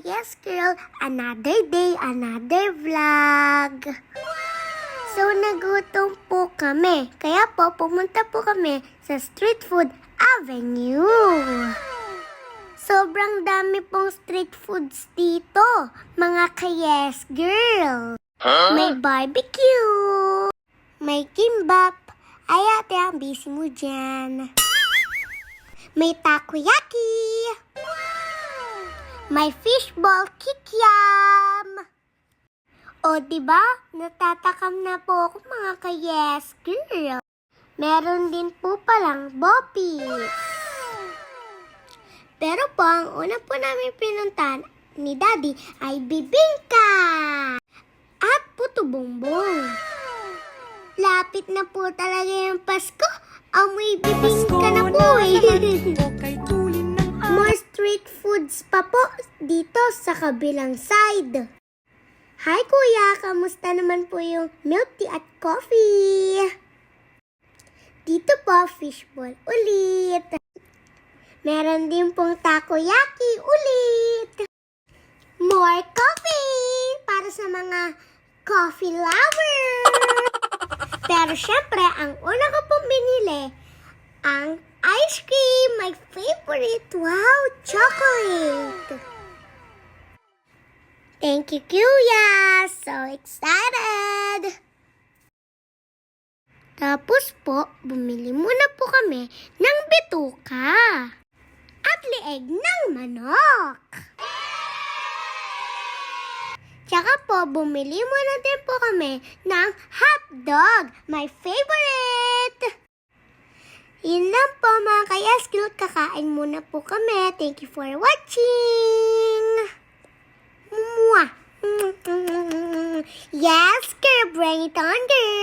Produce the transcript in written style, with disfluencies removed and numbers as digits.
Yes Girl, another day, another vlog. So nagutom po kami, kaya po pumunta po kami sa Street Food Avenue. Sobrang dami pong street foods dito, mga ka-Yes Girl. May barbecue, may kimbap. Ay ate, ang busy mo dyan. May takoyaki. May fishball kikiam. O diba, natatakam na po ako mga ka-Yes Girl. Meron din po palang boppies. Pero po, ang una po namin pinuntahan ni Daddy ay bibingka at puto bongbong. Lapit na po talaga yung Pasko. Amoy bibingka na po eh. More street foods pa po dito sa kabilang side. Hi kuya, kamusta naman po yung milk tea at coffee? Dito po, fishball ulit. Meron din pong takoyaki ulit. More coffee para sa mga coffee lovers. Pero syempre, ang una ko pong binili, ang ice cream, my favorite. Wow, chocolate. Thank you, Kuya. So excited. Tapos po, bumili muna po kami ng bituka at leeg ng manok. Tsaka po, bumili muna din po kami ng hotdog, my favorite. Yun lang po mga ka-Yes Girl, kakain muna po kami. Thank you for watching. Mwah! Yes Girl, bring it on girl.